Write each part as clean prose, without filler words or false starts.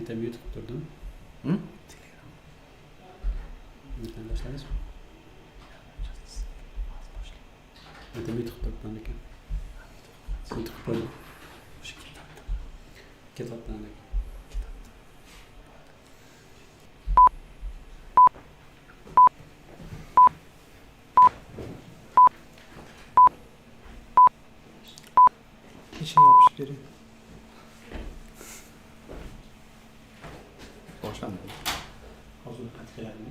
Mete mute tutturdum. Hı? Mete başlarız mı? Mete mute tutturdum. Mute tutturdum. Kitaptan. İşin yapmış biri. Başlandı. Hazır etkilerini.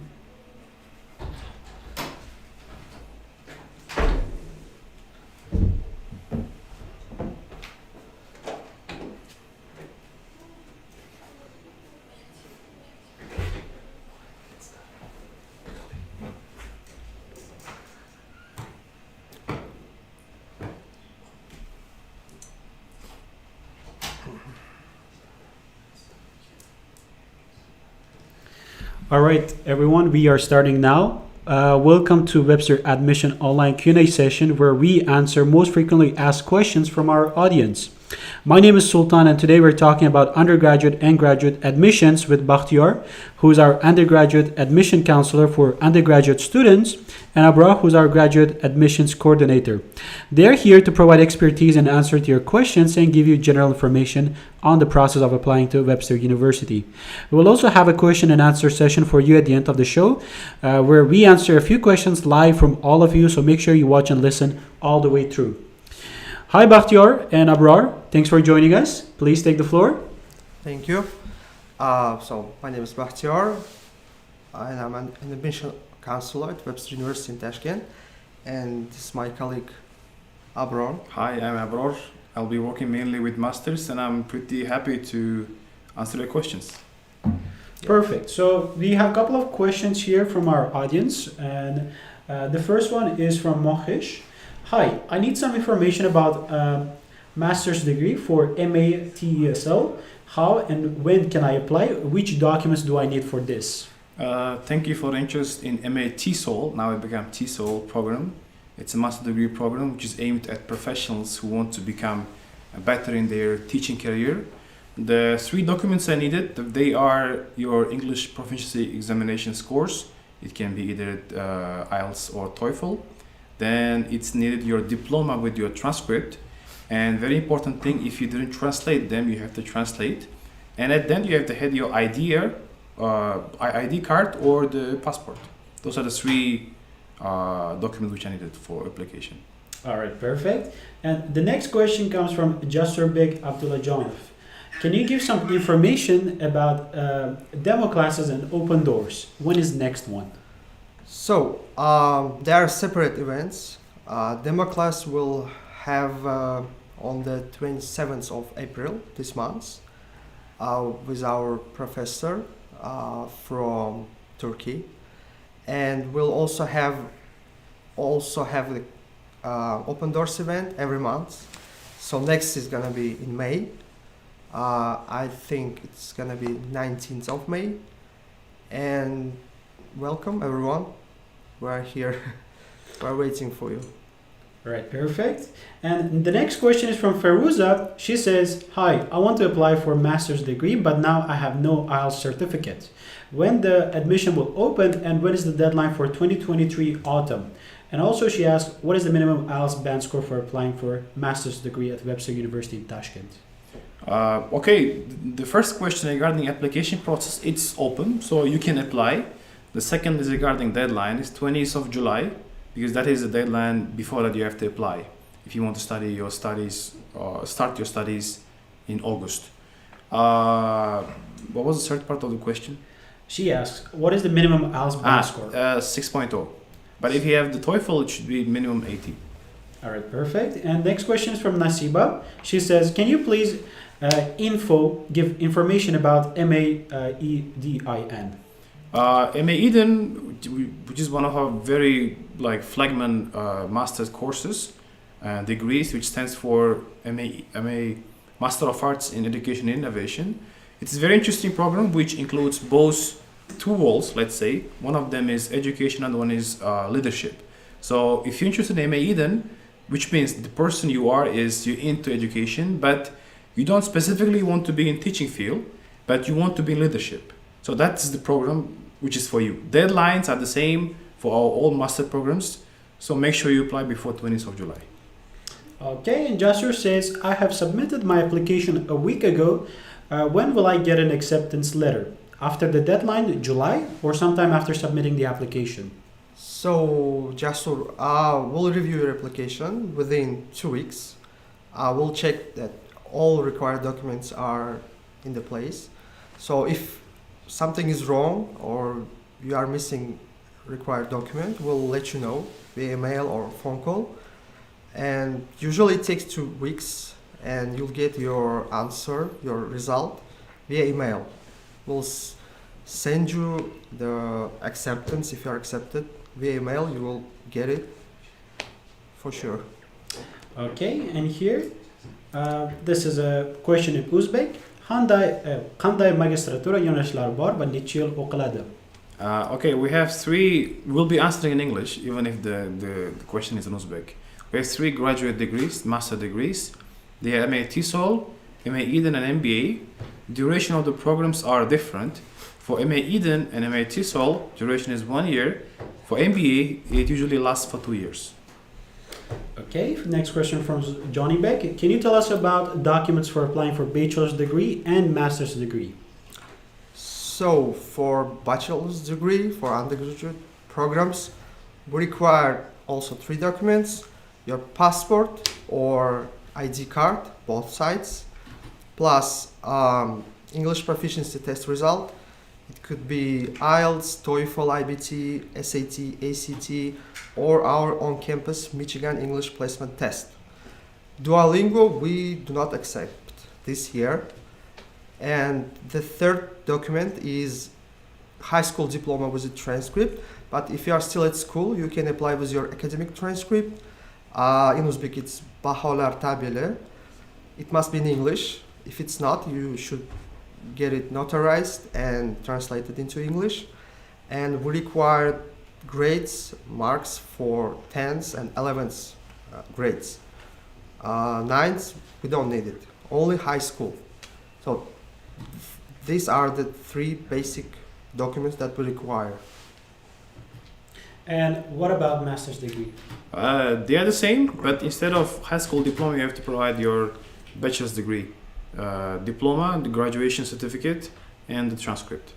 All right, everyone, we are starting now. Welcome to Webster Admission Online Q&A session where we answer most frequently asked questions from our audience. My name is Sultan and today we're talking about undergraduate and graduate admissions with Bakhtiar, who is our undergraduate admission counselor for undergraduate students, and Abra, who's our graduate admissions coordinator. They're here to provide expertise and answer to your questions and give you general information on the process of applying to Webster University. We will also have a question and answer session for you at the end of the show, where we answer a few questions live from all of you, so make sure you watch and listen all the way through. Hi Bakhtiar and Abrar, thanks for joining us. Please take the floor. Thank you. So my name is Bakhtiar, and I'm an admission counselor at Webster University in Tashkent, and this is my colleague Abrar. Hi, I'm Abror. I'll be working mainly with masters and I'm pretty happy to answer your questions. Perfect. So we have a couple of questions here from our audience, and the first one is from Mohish. Hi, I need some information about master's degree for MA TESL. How and when can I apply? Which documents do I need for this? Thank you for the interest in MA TESOL. Now it became TESOL program. It's a master degree program which is aimed at professionals who want to become better in their teaching career. The 3 documents I needed, they are your English proficiency examination scores. It can be either IELTS or TOEFL. Then it's needed your diploma with your transcript. And very important thing, if you didn't translate them, you have to translate. And then you have to have your ID card or the passport. Those are the 3 documents which I needed for application. All right, perfect. And the next question comes from Jasurbek Abdullah Jonov. Can you give some information about demo classes and open doors? When is next one? So they are separate events. Demo class will have on the 27th of April this month with our professor from Turkey, and we'll also have the open doors event every month. So next is gonna be in May. I think it's gonna be 19th of May. And welcome everyone. We're here. We're waiting for you. All right, perfect. And the next question is from Feruza. She says, hi, I want to apply for a master's degree, but now I have no IELTS certificate. When the admission will open and when is the deadline for 2023 autumn? And also she asks, what is the minimum IELTS band score for applying for a master's degree at Webster University in Tashkent? Okay, the first question regarding application process, it's open, so you can apply. The second is regarding deadline, it's 20th of July, because that is the deadline. Before that you have to apply if you want to start your studies in August. What was the third part of the question? She asks, what is the minimum IELTS band score? 6.0. But if you have the TOEFL, it should be minimum 80. All right, perfect. And next question is from Nasiba. She says, can you please give information about MAEDIN? MAEDIN, which is one of our very flagman master's courses, degrees, which stands for MA Master of Arts in Education and Innovation. It's a very interesting program which includes both 2 walls, let's say. One of them is education and one is leadership. So if you're interested in MAEDIN, which means the person you are is you're into education, but you don't specifically want to be in teaching field, but you want to be in leadership. So that's the program which is for you. Deadlines are the same for all master programs. So make sure you apply before 20th of July. Okay, and Jasur says, I have submitted my application a week ago. When will I get an acceptance letter? After the deadline, July, or sometime after submitting the application? So, Jasur, we'll review your application within 2 weeks. We'll check that all required documents are in the place. So if something is wrong or you are missing required document, we'll let you know via email or phone call. And usually it takes 2 weeks and you'll get your answer, your result via email. We'll send you the acceptance if you are accepted via email. You will get it for sure. Okay, and here, this is a question in Uzbek. Qanday magistratura yo'nalishlar bor va necha yil o'qiladi? Okay, we have three. We'll be answering in English, even if the question is in Uzbek. We have 3 graduate degrees, master degrees. They are MA TESOL, MA Eden, and MBA. Duration of the programs are different. For MA Eden and MA TESOL, duration is 1 year. For MBA, it usually lasts for 2 years. Okay, next question from Johnny Beck. Can you tell us about documents for applying for bachelor's degree and master's degree? So for bachelor's degree, for undergraduate programs, we require also 3 documents: your passport or ID card, both sides, plus English proficiency test result. It could be IELTS, TOEFL, IBT, SAT, ACT, or our on-campus Michigan English placement test. Duolingo, we do not accept this year. And the third document is high school diploma with a transcript. But if you are still at school, you can apply with your academic transcript. In Uzbek, it's Baholar Tabele. It must be in English. If it's not, you should get it notarized and translated into English. And we require grades, marks for 10s and 11s grades. 9s, we don't need it. Only high school. So these are the 3 basic documents that we require. And what about master's degree? They are the same, but instead of high school diploma, you have to provide your bachelor's degree. Diploma, the graduation certificate, and the transcript.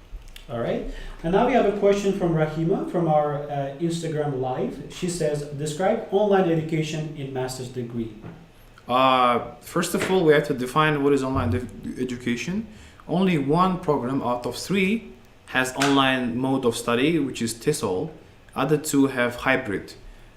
All right. And now we have a question from Rahima from our Instagram live. She says, describe online education in master's degree. First of all, we have to define what is online education. Only 1 program out of 3 has online mode of study, which is TESOL. Other 2 have hybrid.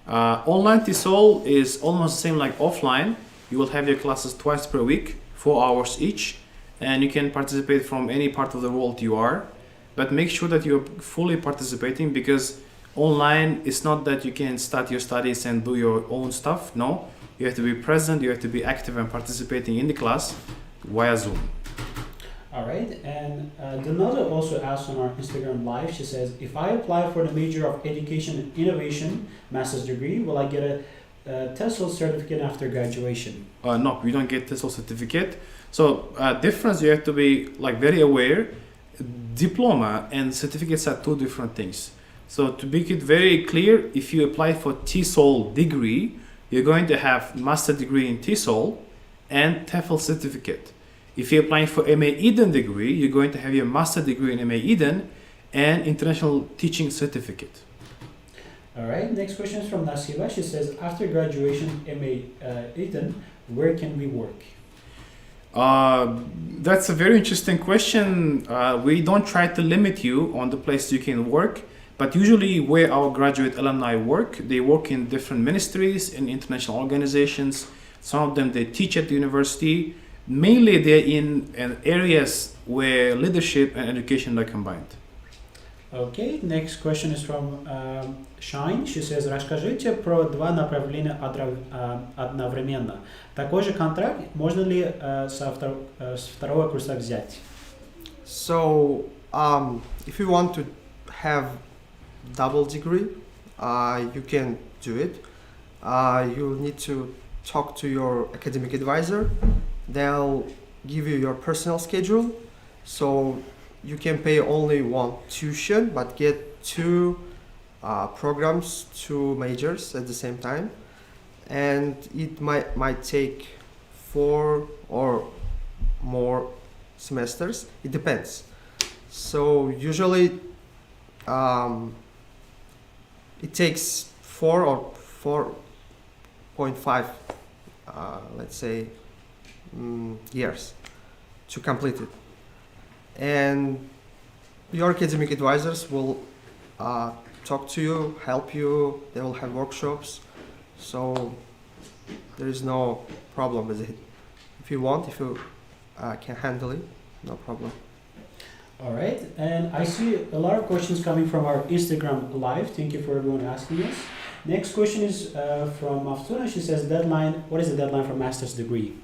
Online TESOL is almost the same like offline. You will have your classes twice per week, 4 hours each, and you can participate from any part of the world you are. But make sure that you're fully participating, because online is not that you can start your studies and do your own stuff. No, you have to be present, you have to be active and participating in the class via Zoom. All right. And Donata also asked on our Instagram live, she says, if I apply for the major of education and innovation master's degree, will I get a TESOL certificate after graduation? No, you don't get TESOL certificate. So difference, you have to be like very aware. Diploma and certificates are 2 different things. So to make it very clear, if you apply for TESOL degree, you're going to have master degree in TESOL and TEFL certificate. If you're applying for MA Eden degree, you're going to have your master degree in MA Eden and international teaching certificate. All right. Next question is from Nasiba. She says, after graduation MA Eden, where can we work? That's a very interesting question. We don't try to limit you on the place you can work, but usually where our graduate alumni work, they work in different ministries, in international organizations. Some of them, they teach at the university. Mainly they're in areas where leadership and education are combined. Okay, next question is from Shine. She says, расскажите про 2 направления одновременно. Такой же контракт можно ли с второго курса взять? So, if you want to have double degree, you can do it. You need to talk to your academic advisor. They'll give you your personal schedule So you can pay only one tuition but get two programs, two majors at the same time, and it might take 4 or more semesters. It depends. So usually it takes 4 or 4.5 let's say years to complete it, and your academic advisors will talk to you, help you. They will have workshops, so there is no problem with it. If you can handle it, no problem. All right, and I see a lot of questions coming from our Instagram live. Thank you for everyone asking us. Next question is from Maftuna. She says, what is the deadline for master's degree?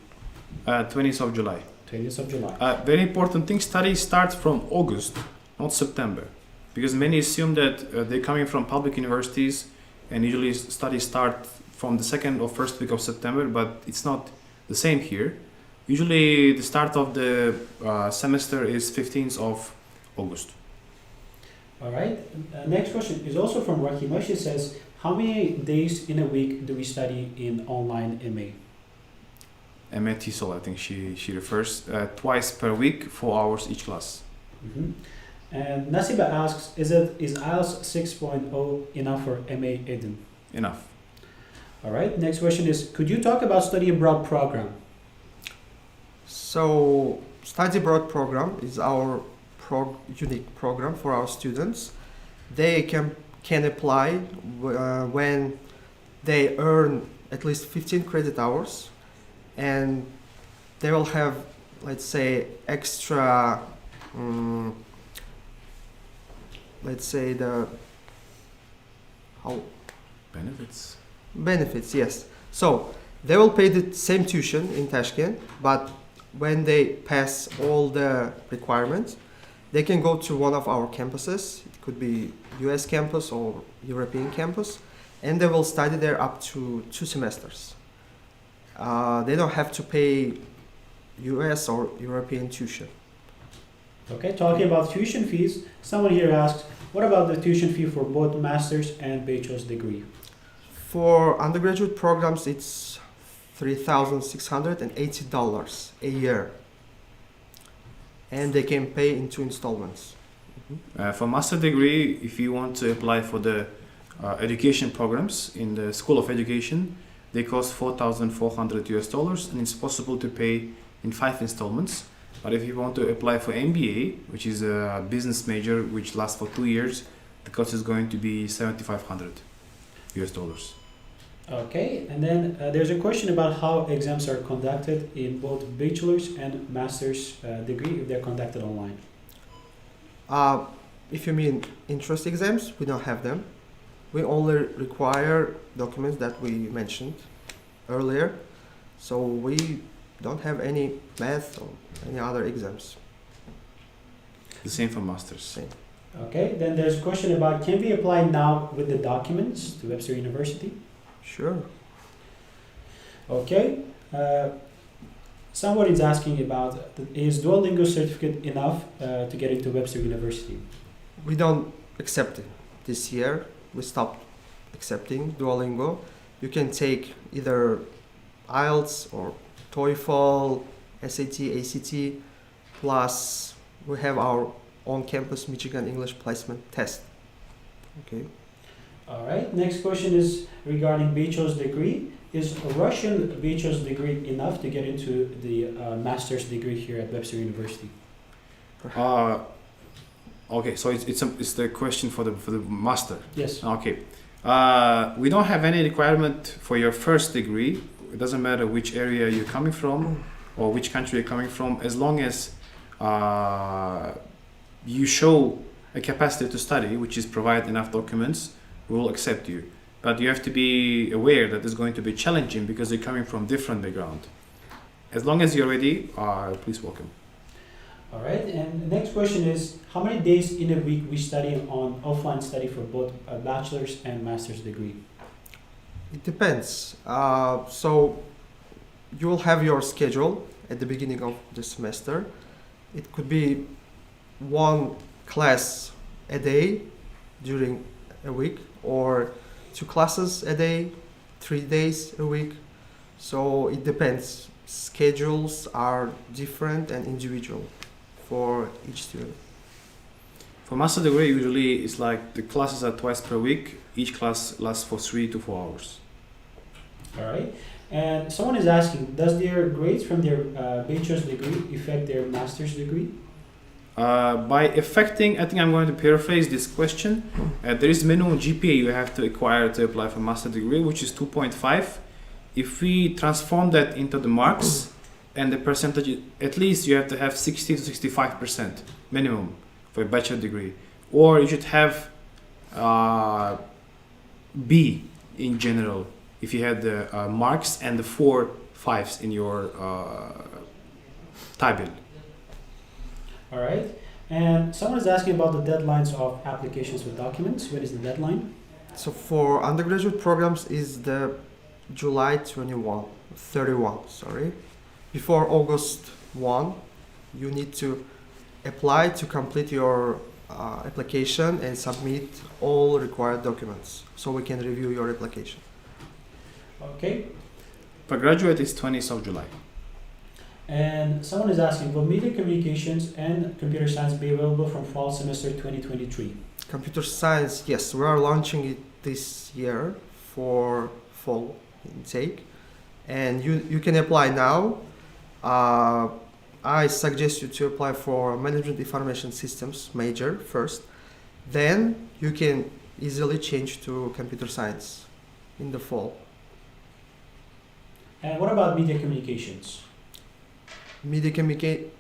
20th of July. 20th of July. Very important thing, studies start from August, not September. Because many assume that they're coming from public universities and usually studies start from the second or first week of September, but it's not the same here. Usually the start of the semester is 15th of August. All right. Next question is also from Rahima. She says, how many days in a week do we study in online MA? MA TESOL, I think she refers, twice per week, 4 hours each class. Mm-hmm. And Nasiba asks, is IELTS 6.0 enough for MA Eden? Enough. All right. Next question is, could you talk about study abroad program? So study abroad program is our unique program for our students. They can apply when they earn at least 15 credit hours, and they will have, let's say, extra let's say benefits, yes. So they will pay the same tuition in Tashkent, but when they pass all the requirements, they can go to one of our campuses. It could be US campus or European campus, and they will study there up to 2 semesters. They don't have to pay US or European tuition. Okay, talking about tuition fees, someone here asks, what about the tuition fee for both master's and bachelor's degree? For undergraduate programs, it's $3,680 a year, and they can pay in 2 installments. For master degree, if you want to apply for the education programs in the School of Education, they cost $4,400 and it's possible to pay in 5 installments. But if you want to apply for MBA, which is a business major which lasts for 2 years, the cost is going to be $7,500. Okay, and then there's a question about how exams are conducted in both bachelor's and master's degree if they're conducted online. If you mean entrance exams, we don't have them. We only require documents that we mentioned earlier. So we don't have any math or any other exams. The same for masters. Same. Okay, then there's a question about, can we apply now with the documents to Webster University? Sure. Okay. Someone is asking about, is Duolingo certificate enough to get into Webster University? We don't accept it this year. We stopped accepting Duolingo. You can take either IELTS or TOEFL, SAT, ACT, plus we have our on-campus Michigan English placement test. Okay. All right. Next question is regarding bachelor's degree. Is a Russian bachelor's degree enough to get into the master's degree here at Webster University? Okay, so it's the question for the master. Yes. Okay. We don't have any requirement for your first degree. It doesn't matter which area you're coming from or which country you're coming from, as long as you show a capacity to study, which is provide enough documents, we will accept you. But you have to be aware that it's going to be challenging because you're coming from different background. As long as you're ready, please welcome. All right, and the next question is, how many days in a week we study on offline study for both a bachelor's and master's degree? It depends. So you will have your schedule at the beginning of the semester, It could be one class a day during a week, or two classes a day, 3 days a week. So it depends. Schedules are different and individual for each student. For master degree, usually it's like the classes are twice per week. Each class lasts for 3 to 4 hours. All right. And someone is asking, does their grades from their bachelor's degree affect their master's degree? By affecting, I think I'm going to paraphrase this question. There is minimum GPA you have to acquire to apply for master degree, which is 2.5. If we transform that into the marks and the percentage, at least you have to have 60 to 65% minimum for a bachelor degree, or you should have B in general if you had the marks and the 4 5s in your table. All right. And someone is asking about the deadlines of applications for documents. When is the deadline? So for undergraduate programs is the July 31, sorry. Before August 1, you need to apply to complete your application and submit all required documents so we can review your application. Okay. For graduate, it's 20th of July. And someone is asking, will media communications and computer science be available from fall semester 2023? Computer science, yes, we are launching it this year for fall intake, and you can apply now. I suggest you to apply for management information systems major first, then you can easily change to computer science in the fall. And what about media communications? Media communicate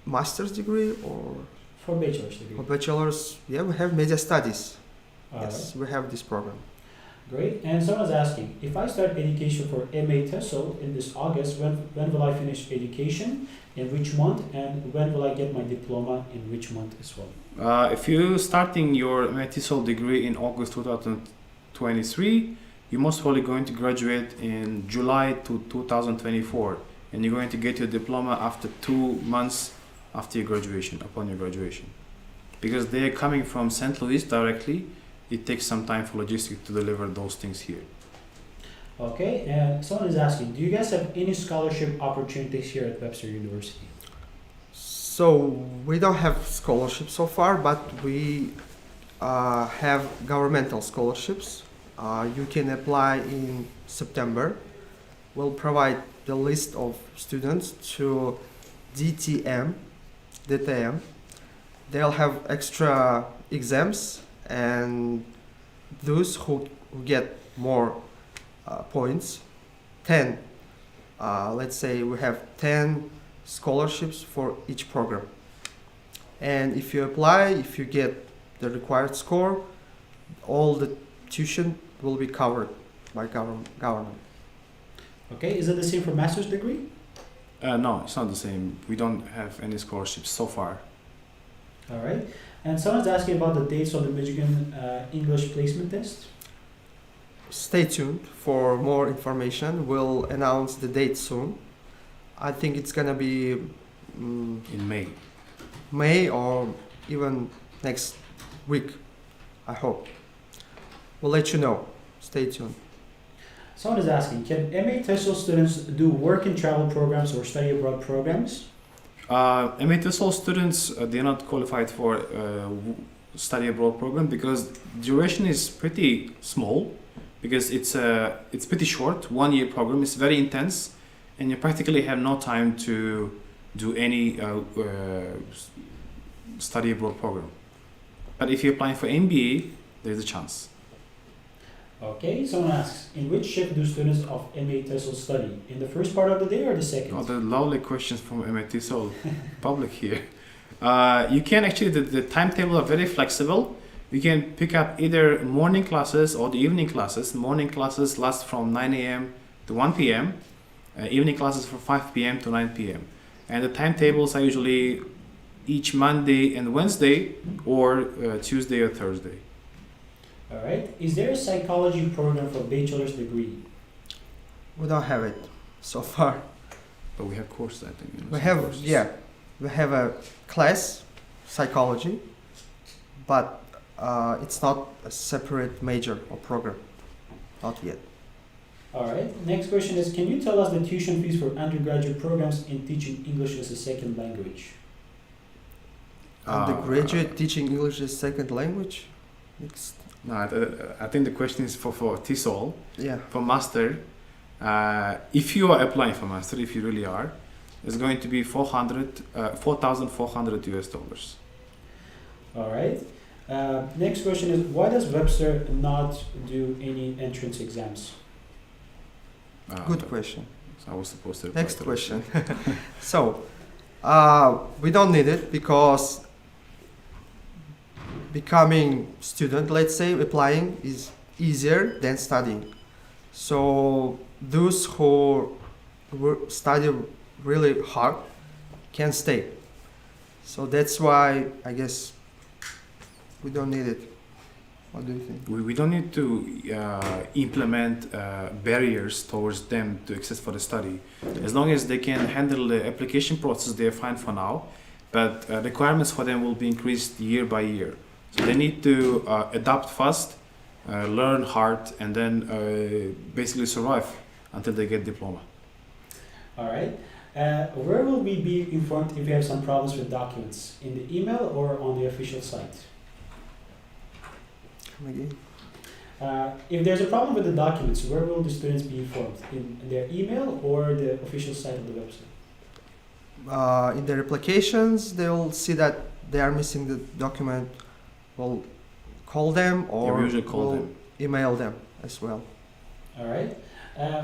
master's degree or For bachelor's degree. bachelor's, yeah, we have media studies. All Yes, we have this program. Great. And someone's asking, if I start education for MA TESOL in this August, when will I finish education, in which month, and when will I get my diploma, in which month as well? If you're starting your MTSOL degree in August 2023, you're most probably going to graduate in July to 2024, and you're going to get your diploma after 2 months after your graduation, upon your graduation. Because they are coming from St. Louis directly, it takes some time for logistics to deliver those things here. Okay, and someone is asking, do you guys have any scholarship opportunities here at Webster University? So we don't have scholarships so far, but we have governmental scholarships. You can apply in September. We'll provide the list of students to DTM. They'll have extra exams, and those who get more points, 10, let's say we have 10 scholarships for each program. And if you apply, if you get the required score, all the tuition will be covered by government. Okay, is it the same for master's degree? No, it's not the same. We don't have any scholarships so far. All right. And someone's asking about the dates of the Michigan English placement test. Stay tuned for more information. We'll announce the date soon. I think it's gonna be In May. May or even next week, I hope. We'll let you know. Stay tuned. Someone is asking, can MA TESOL students do work and travel programs or study abroad programs? MTSL students, they're not qualified for study abroad program because duration is pretty small, because it's pretty short, 1 year program. It's very intense, and you practically have no time to do any study abroad program. But if you're applying for MBA, there's a chance. Okay, someone asks, in which shift do students of MA TESOL study? In the first part of the day or the second? Oh, the lovely questions from MTSL public here. You can actually, the timetable are very flexible. You can pick up either morning classes or the evening classes. Morning classes last from 9 a.m. to 1 p.m. Evening classes from 5 p.m. to 9 p.m. And the timetables are usually each Monday and Wednesday, or Tuesday or Thursday. All right. Is there a psychology program for bachelor's degree? We don't have it so far. But we have courses, I think. We have, courses. yeah, we have a class, psychology, but it's not a separate major or program, not yet. All right. Next question is, can you tell us the tuition fees for undergraduate programs in teaching English as a second language? Undergraduate teaching English as second language? It's, No, I think the question is for TESOL. yeah. For master, if you are applying for master, if you really are, it's going to be 4,400 US dollars. All right. Next question is, why does Webster not do any entrance exams? Good question. So I was supposed to reply Next to question. So, we don't need it because becoming student, let's say, applying is easier than studying. So those who study really hard can stay. So that's why I guess we don't need it. What do you think? We don't need to implement barriers towards them to access for the study. As long as they can handle the application process, they're fine for now. But requirements for them will be increased year by year. So they need to adapt fast, learn hard, and then basically survive until they get diploma. All right. Where will we be informed if we have some problems with documents? In the email or on the official site? Come again? If there's a problem with the documents, where will the students be informed? In their email or the official site of the website? In their applications, they'll see that they are missing the document. We'll call them Yeah, or we usually call we'll them. email them as well. All right.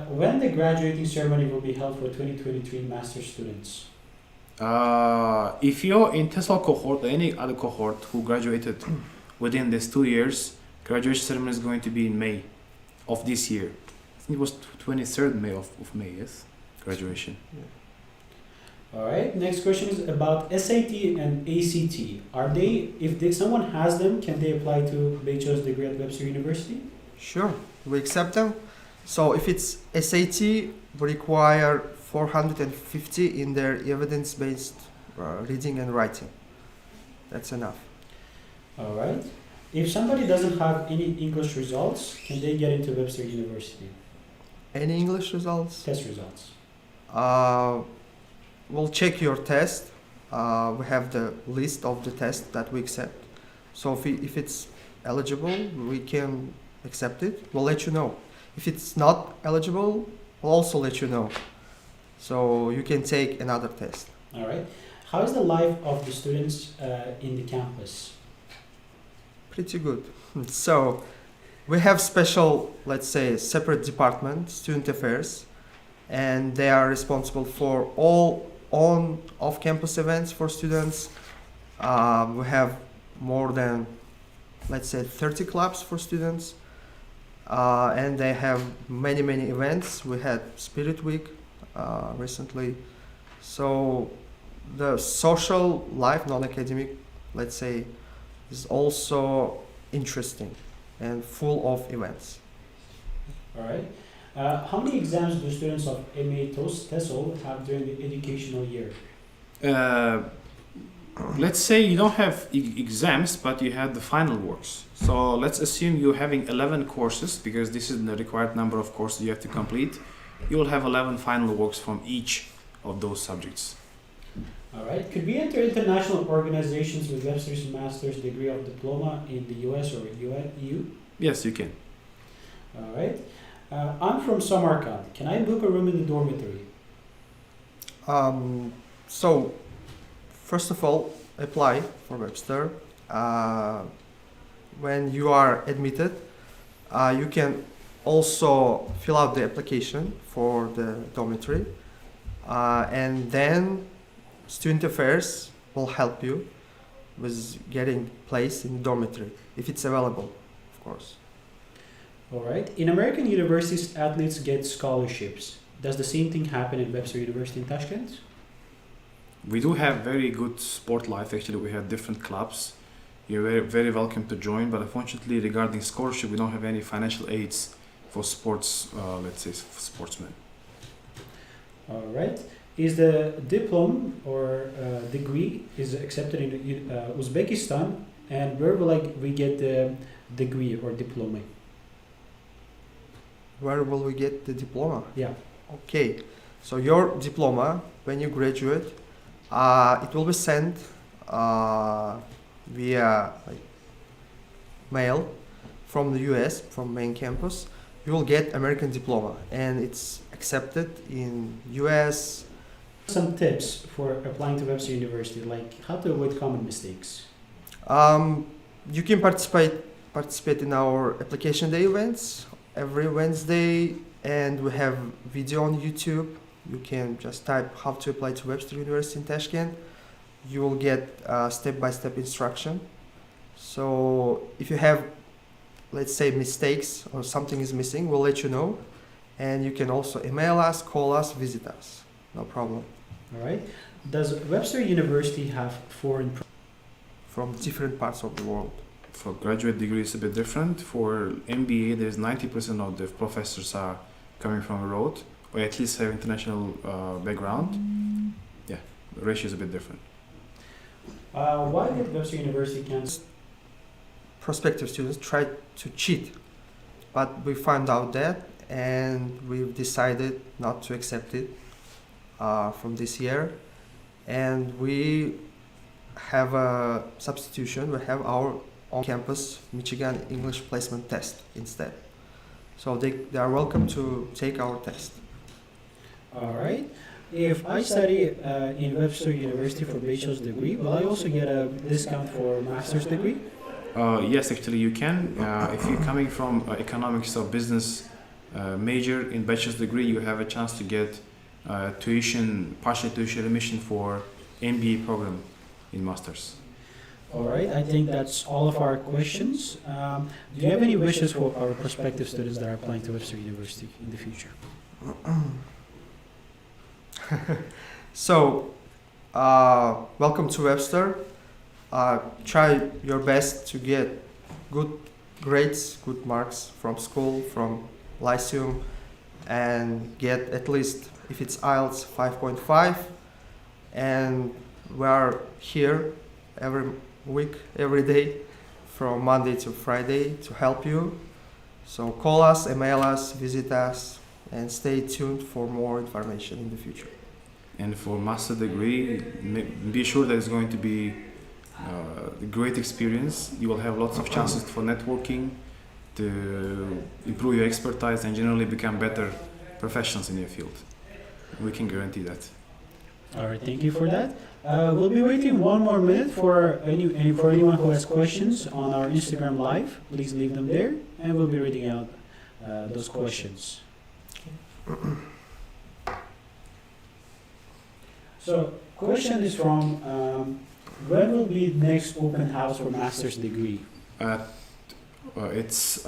When the graduating ceremony will be held for 2023 master students? If you're in TESOL cohort or any other cohort who graduated within these 2 years, graduation ceremony is going to be in May of this year. I think it was 23rd May of May, yes? Graduation. All right. Next question is about SAT and ACT. Are they, someone has them, can they apply to bachelor's degree at Webster University? Sure, we accept them. So if it's SAT, we require 450 in their evidence-based reading and writing. That's enough. All right. If somebody doesn't have any English results, can they get into Webster University? Any English results? Test results. We'll check your test. We have the list of the tests that we accept. So if it's eligible, we can accept it. We'll let you know. If it's not eligible, we'll also let you know. So you can take another test. All right. How is the life of the students in the campus? Pretty good. So we have special, let's say, separate department, student affairs, and they are responsible for all on off-campus events for students. We have more than, let's say, 30 clubs for students, and they have many events. We had Spirit Week recently. So the social life, non-academic, let's say, is also interesting and full of events. All right. How many exams do students of MA TESOL have during the educational year? Let's say you don't have exams, but you have the final works. So let's assume you're having 11 courses, because this is the required number of courses you have to complete. You will have 11 final works from each of those subjects. All right. Could we enter international organizations with Webster's master's degree of diploma in the US or EU? Yes, you can. All right. I'm from Samarkand. Can I book a room in the dormitory? So, first of all, apply for Webster. When you are admitted, you can also fill out the application for the dormitory, and then Student Affairs will help you with getting place in the dormitory, if it's available, of course. All right. In American universities, athletes get scholarships. Does the same thing happen at Webster University in Tashkent? We do have very good sport life. Actually, we have different clubs. You're very welcome to join, but unfortunately, regarding scholarship, we don't have any financial aids for sports, let's say, for sportsmen. All right. is the diploma or degree is accepted in Uzbekistan, and where will we get the degree or diploma? Where will we get the diploma? Yeah. Okay, so your diploma, when you graduate, it will be sent via mail from the US, from main campus. You will get American diploma, and it's accepted in US. Some tips for applying to Webster University, like how to avoid common mistakes. You can participate in our application day events every Wednesday, and we have video on YouTube. You can just type how to apply to Webster University in Tashkent. You will get step-by-step instruction. So if you have, let's say, mistakes or something is missing, we'll let you know. And you can also email us, call us, visit us. No problem. All right. Does Webster University have foreign From different parts of the world. For graduate degree, it's a bit different. For MBA, there's 90% of the professors are coming from abroad, or at least have international background. Yeah, the ratio is a bit different. Why did Webster University cancel? Prospective students try to cheat, but we found out that, and we've decided not to accept it from this year. And we have a substitution. We have our on-campus Michigan English placement test instead. So they are welcome to take our test. All right. If I study in Webster University for bachelor's degree, will I also get a discount for master's degree? Yes, actually you can. If you're coming from economics or business major in bachelor's degree, you have a chance to get partial tuition remission for MBA program in masters. All right, I think that's all of our questions. Do you have any wishes for our prospective students that are applying to Webster University in the future? So, welcome to Webster. Try your best to get good grades, good marks from school, from Lyceum, and get at least, if it's IELTS, 5.5. And we are here every week, every day, from Monday to Friday to help you. So call us, email us, visit us, and stay tuned for more information in the future. And for master degree, be sure that it's going to be a great experience. You will have lots of chances for networking, to improve your expertise, and generally become better professionals in your field. We can guarantee that. All right, thank you for that. We'll be waiting one more minute for anyone who has questions on our Instagram Live. Please leave them there, and we'll be reading out those questions. So, question is from, when will be next open house for master's degree? It's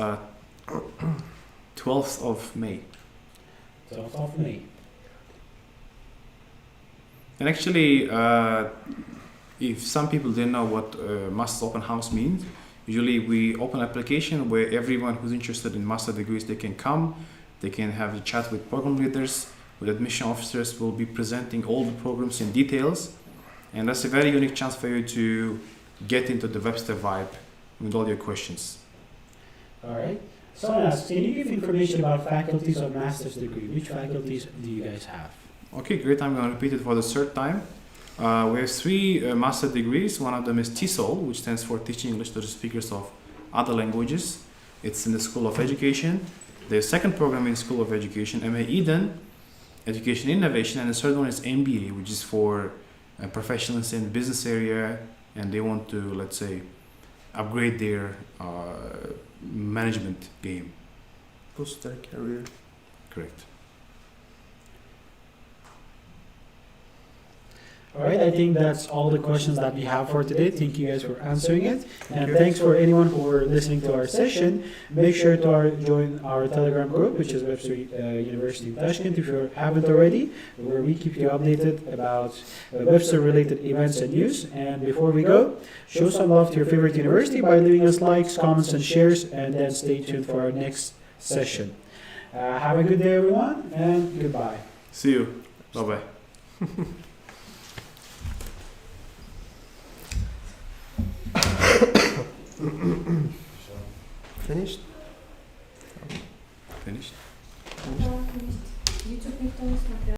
12th of May. 12th of May. And actually, if some people didn't know what Master's Open House means, usually we open application where everyone who's interested in master degrees, they can come, they can have a chat with program leaders, with admission officers. Will be presenting all the programs in details, and that's a very unique chance for you to get into the Webster vibe with all your questions. All right. Someone asks, can you give information about faculties of master's degree? Which faculties do you guys have? Okay, great. I'm going to repeat it for the third time. We have three master degrees. One of them is TESOL, which stands for Teaching English to the Speakers of Other Languages. It's in the School of Education. The second program in School of Education, MA Eden, Education Innovation, and the third one is MBA, which is for professionals in the business area, and they want to, let's say, upgrade their management game. Boost their career. Correct. All right, I think that's all the questions that we have for today. Thank you guys for answering it. And thanks for anyone who were listening to our session. Make sure to join our Telegram group, which is Webster University in Tashkent, if you haven't already, where we keep you updated about Webster-related events and news. And before we go, show some love to your favorite university by leaving us likes, comments, and shares, and then stay tuned for our next session. Have a good day, everyone, and goodbye. See you. Bye-bye. Finished? Finished? YouTube